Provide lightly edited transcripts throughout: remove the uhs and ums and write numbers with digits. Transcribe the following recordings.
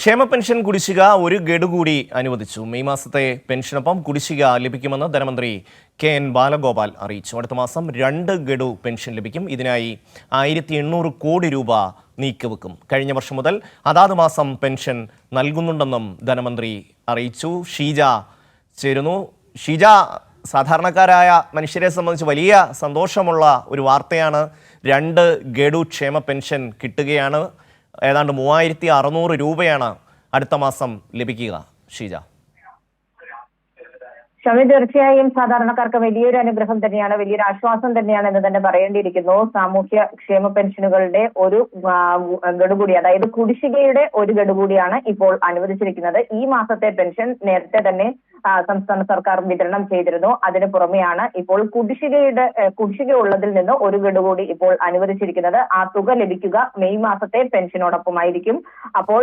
ക്ഷേമ പെൻഷൻ കുടിശ്ശിക ഒരു ഗഡു കൂടി അനുവദിച്ചു. മെയ് മാസത്തെ പെൻഷനൊപ്പം കുടിശ്ശിക ലഭിക്കുമെന്ന് ധനമന്ത്രി കെ.എൻ. ബാലഗോപാൽ അറിയിച്ചു. അടുത്ത മാസം 2 ഗഡു പെൻഷൻ ലഭിക്കും. ഇതിനായി 1800 കോടി രൂപ നീക്കിവെക്കും. കഴിഞ്ഞ വർഷം മുതൽ അതാത് മാസം പെൻഷൻ നൽകുന്നുണ്ടെന്നും ധനമന്ത്രി അറിയിച്ചു. ഷീജ ചേരുന്നു. ഷീജ, സാധാരണക്കാരായ മനുഷ്യരെ സംബന്ധിച്ച് വലിയ സന്തോഷമുള്ള ഒരു വാർത്തയാണ്. 2 ഗഡു ക്ഷേമ പെൻഷൻ കിട്ടുകയാണ്. ഏതാണ്ട് 3600 രൂപയാണ് അടുത്ത മാസം ലഭിക്കുക. ഷീജ, ഷമി, തീർച്ചയായും സാധാരണക്കാർക്ക് വലിയൊരു അനുഗ്രഹം തന്നെയാണ്, വലിയൊരു ആശ്വാസം തന്നെയാണ് എന്ന് തന്നെ പറയേണ്ടിയിരിക്കുന്നു. സാമൂഹ്യ ക്ഷേമ പെൻഷനുകളുടെ ഒരു ഗഡു കൂടി, അതായത് കുടിശ്ശികയുടെ ഒരു ഗഡു കൂടിയാണ് ഇപ്പോൾ അനുവദിച്ചിരിക്കുന്നത്. ഈ മാസത്തെ പെൻഷൻ നേരത്തെ തന്നെ സംസ്ഥാന സർക്കാർ വിതരണം ചെയ്തിരുന്നു. അതിന് പുറമെയാണ് ഇപ്പോൾ കുടിശ്ശിക ഉള്ളതിൽ നിന്ന് ഒരു ഗഡു കൂടി ഇപ്പോൾ അനുവദിച്ചിരിക്കുന്നത്. ആ തുക ലഭിക്കുക മെയ് മാസത്തെ പെൻഷനോടൊപ്പമായിരിക്കും. അപ്പോൾ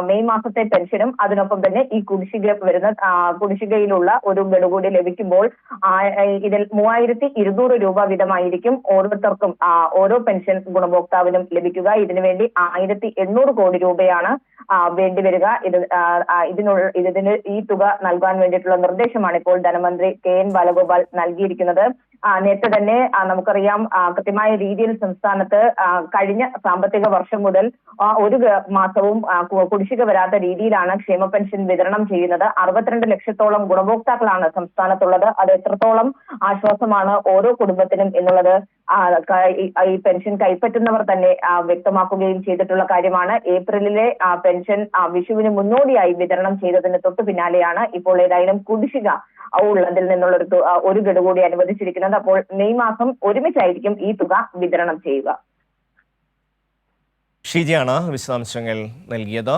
മെയ് മാസത്തെ പെൻഷനും അതിനൊപ്പം തന്നെ ഈ കുടിശ്ശികയിലുള്ള ഒരു ഗഡു കൂടി ലഭിക്കുമ്പോൾ ഇതിൽ 3200 രൂപ വീതമായിരിക്കും ഓരോരുത്തർക്കും, ഓരോ പെൻഷൻ ഗുണഭോക്താവിനും ലഭിക്കുക. ഇതിനുവേണ്ടി 1800 കോടി രൂപയാണ് വേണ്ടിവരിക. ഇതിന് ഈ തുക നൽകാൻ വേണ്ടിയിട്ടുള്ള നിർദ്ദേശമാണ് ഇപ്പോൾ ധനമന്ത്രി കെ.എൻ. ബാലഗോപാൽ നൽകിയിരിക്കുന്നത്. നേരത്തെ തന്നെ നമുക്കറിയാം, കൃത്യമായ രീതിയിൽ സംസ്ഥാനത്ത് കഴിഞ്ഞ സാമ്പത്തിക വർഷം മുതൽ ഒരു മാസവും കുടിശ്ശിക വരാത്ത രീതിയിലാണ് ക്ഷേമ പെൻഷൻ വിതരണം ചെയ്യുന്നത്. 62 ലക്ഷത്തോളം ഗുണഭോക്താക്കളാണ് സംസ്ഥാനത്തുള്ളത്. അത് എത്രത്തോളം ആശ്വാസമാണ് ഓരോ കുടുംബത്തിനും എന്നുള്ളത് ഈ പെൻഷൻ കൈപ്പറ്റുന്നവർ തന്നെ വ്യക്തമാക്കുകയും ചെയ്തിട്ടുള്ള കാര്യമാണ്. ഏപ്രിലിലെ പെൻഷൻ വിഷുവിന് മുന്നോടിയായി വിതരണം ചെയ്തതിന് തൊട്ടു പിന്നാലെയാണ് ഇപ്പോൾ ഏതായാലും കുടിശ്ശിക ഉള്ളതിൽ നിന്നുള്ള ഒരു ഗഡു കൂടി അനുവദിച്ചിരിക്കുന്നത്. അപ്പോൾ മെയ് മാസം ഒരുമിച്ചായിരിക്കും ഈ തുക വിതരണം ചെയ്യുക. ഷീജയാണ് വിശദാംശങ്ങൾ നൽകിയത്.